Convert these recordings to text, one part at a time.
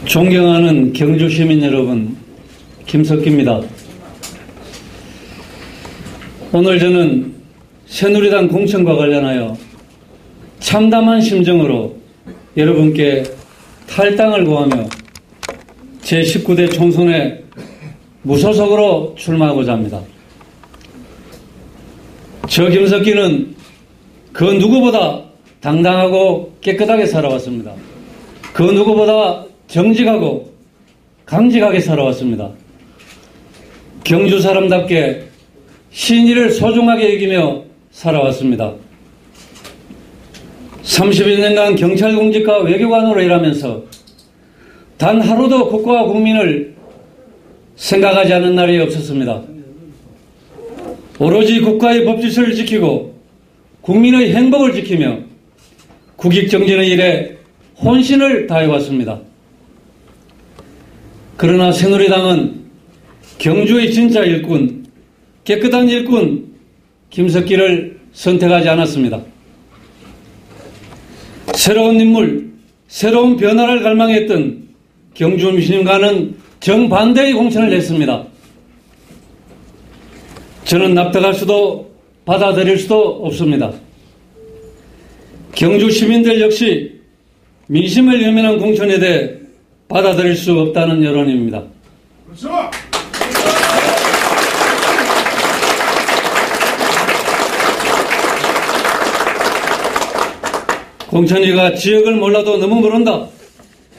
존경하는 경주 시민 여러분, 김석기입니다. 오늘 저는 새누리당 공천과 관련하여 참담한 심정으로 여러분께 탈당을 구하며 제19대 총선에 무소속으로 출마하고자 합니다. 저 김석기는 그 누구보다 당당하고 깨끗하게 살아왔습니다. 그 누구보다 정직하고 강직하게 살아왔습니다. 경주 사람답게 신의를 소중하게 여기며 살아왔습니다. 31년간 경찰공직과 외교관으로 일하면서 단 하루도 국가와 국민을 생각하지 않은 날이 없었습니다. 오로지 국가의 법질서를 지키고 국민의 행복을 지키며 국익정진의 일에 혼신을 다해왔습니다. 그러나 새누리당은 경주의 진짜 일꾼, 깨끗한 일꾼 김석기를 선택하지 않았습니다. 새로운 인물, 새로운 변화를 갈망했던 경주 민심과는 정반대의 공천을 했습니다. 저는 납득할 수도 받아들일 수도 없습니다. 경주 시민들 역시 민심을 외면한 공천에 대해 받아들일 수 없다는 여론입니다. 그렇죠. 공천위가 지역을 몰라도 너무 모른다.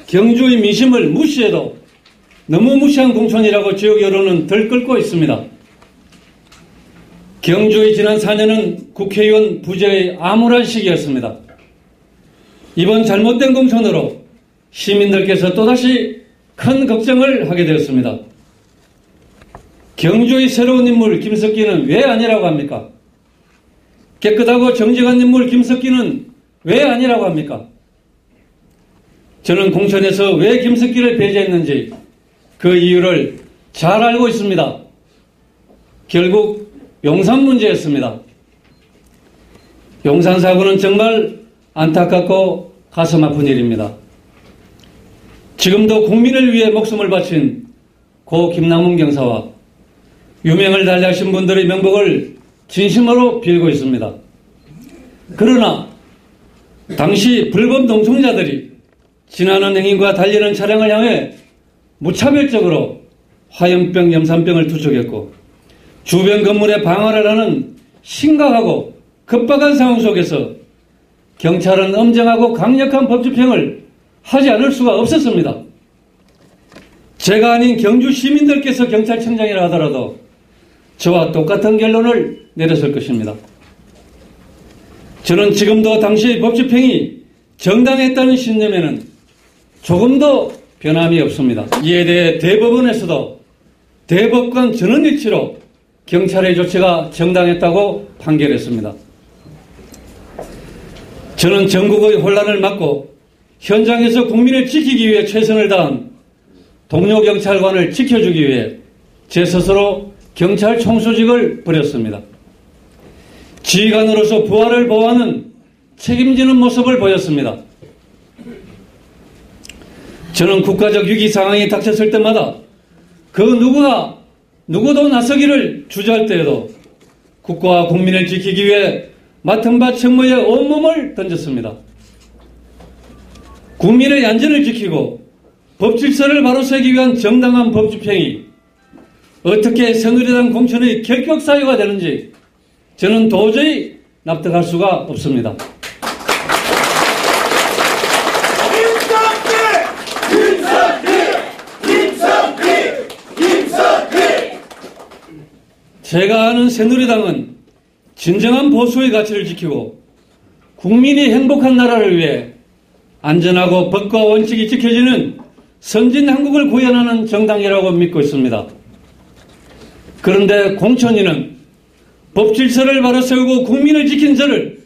경주의 민심을 무시해도 너무 무시한 공천이라고 지역 여론은 들끓고 있습니다. 경주의 지난 4년은 국회의원 부재의 암울한 시기였습니다. 이번 잘못된 공천으로 시민들께서 또다시 큰 걱정을 하게 되었습니다. 경주의 새로운 인물 김석기는 왜 아니라고 합니까? 깨끗하고 정직한 인물 김석기는 왜 아니라고 합니까? 저는 공천에서 왜 김석기를 배제했는지 그 이유를 잘 알고 있습니다. 결국 용산 문제였습니다. 용산 사고는 정말 안타깝고 가슴 아픈 일입니다. 지금도 국민을 위해 목숨을 바친 고 김남훈 경사와 유명을 달리하신 분들의 명복을 진심으로 빌고 있습니다. 그러나 당시 불법 농성자들이 지나는 행인과 달리는 차량을 향해 무차별적으로 화염병, 염산병을 투척했고 주변 건물에 방화를 하는 심각하고 급박한 상황 속에서 경찰은 엄정하고 강력한 법 집행을 하지 않을 수가 없었습니다. 제가 아닌 경주 시민들께서 경찰청장이라 하더라도 저와 똑같은 결론을 내렸을 것입니다. 저는 지금도 당시의 법 집행이 정당했다는 신념에는 조금도 변함이 없습니다. 이에 대해 대법원에서도 대법관 전원일치로 경찰의 조치가 정당했다고 판결했습니다. 저는 전국의 혼란을 막고 현장에서 국민을 지키기 위해 최선을 다한 동료 경찰관을 지켜주기 위해 제 스스로 경찰 총수직을 버렸습니다. 지휘관으로서 부하를 보호하는 책임지는 모습을 보였습니다. 저는 국가적 위기 상황이 닥쳤을 때마다 그 누구도 나서기를 주저할 때에도 국가와 국민을 지키기 위해 맡은 바 책무에 온몸을 던졌습니다. 국민의 안전을 지키고 법 질서를 바로 세우기 위한 정당한 법 집행이 어떻게 새누리당 공천의 결격 사유가 되는지 저는 도저히 납득할 수가 없습니다. 제가 아는 새누리당은 진정한 보수의 가치를 지키고 국민이 행복한 나라를 위해 안전하고 법과 원칙이 지켜지는 선진 한국을 구현하는 정당이라고 믿고 있습니다. 그런데 공천위는 법 질서를 바로 세우고 국민을 지킨 저를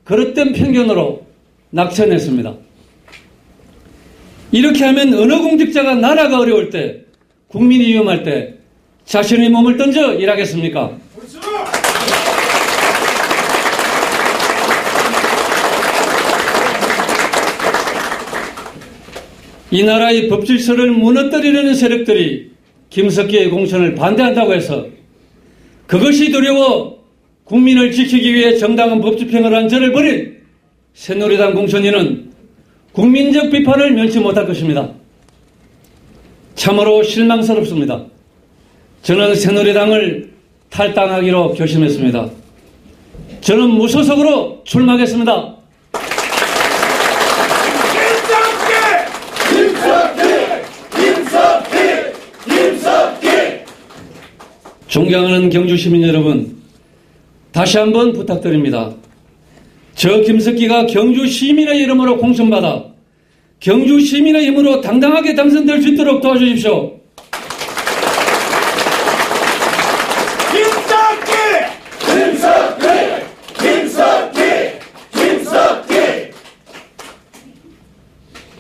그릇된 편견으로 낙천했습니다. 이렇게 하면 어느 공직자가 나라가 어려울 때, 국민이 위험할 때 자신의 몸을 던져 일하겠습니까? 이 나라의 법 질서를 무너뜨리려는 세력들이 김석기의 공천을 반대한다고 해서 그것이 두려워 국민을 지키기 위해 정당한 법 집행을 한 저를 버린 새누리당 공천인은 국민적 비판을 면치 못할 것입니다. 참으로 실망스럽습니다. 저는 새누리당을 탈당하기로 결심했습니다. 저는 무소속으로 출마하겠습니다. 존경하는 경주시민 여러분, 다시 한번 부탁드립니다. 저 김석기가 경주시민의 이름으로 공천받아 경주시민의 힘으로 당당하게 당선될 수 있도록 도와주십시오.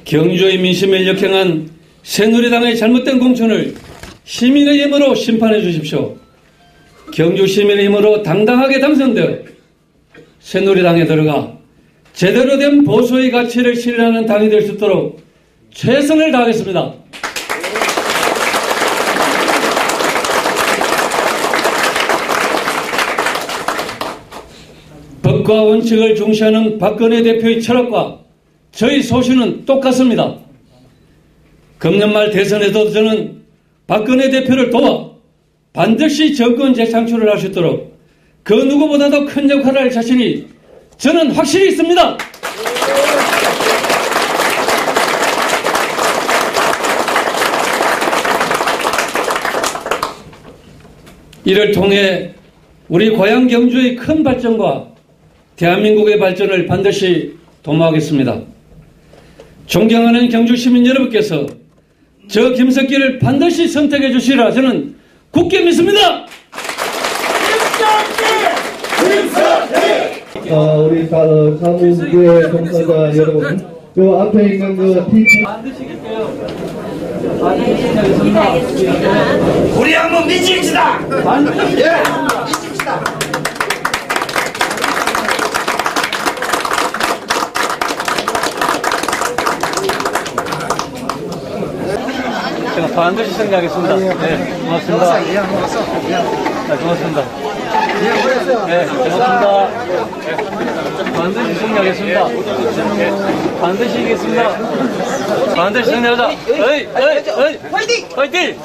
경주의 민심을 역행한 새누리당의 잘못된 공천을 시민의 힘으로 심판해 주십시오. 경주 시민의 힘으로 당당하게 당선되어 새누리당에 들어가 제대로 된 보수의 가치를 실현하는 당이 될 수 있도록 최선을 다하겠습니다. 법과 원칙을 중시하는 박근혜 대표의 철학과 저희 소신은 똑같습니다. 금년 말 대선에도 저는 박근혜 대표를 도와 반드시 정권 재창출을 할 수 있도록 그 누구보다도 큰 역할을 할 자신이 저는 확실히 있습니다. 이를 통해 우리 고향 경주의 큰 발전과 대한민국의 발전을 반드시 도모하겠습니다. 존경하는 경주 시민 여러분께서 저 김석기를 반드시 선택해 주시라 저는 굳게 믿습니다. 우리 사무국의 종사자 여러분, 요 앞에 있는 그 TV 우리 한번 미칩시다. 예, 미칩시다. 제가 반드시 승리하겠습니다. 네, 고맙습니다. 네, 고맙습니다. 네, 고맙습니다. 네, 반드시 승리하겠습니다. 네, 반드시 이기겠습니다. 반드시 승리하자. 화이팅! 화이팅!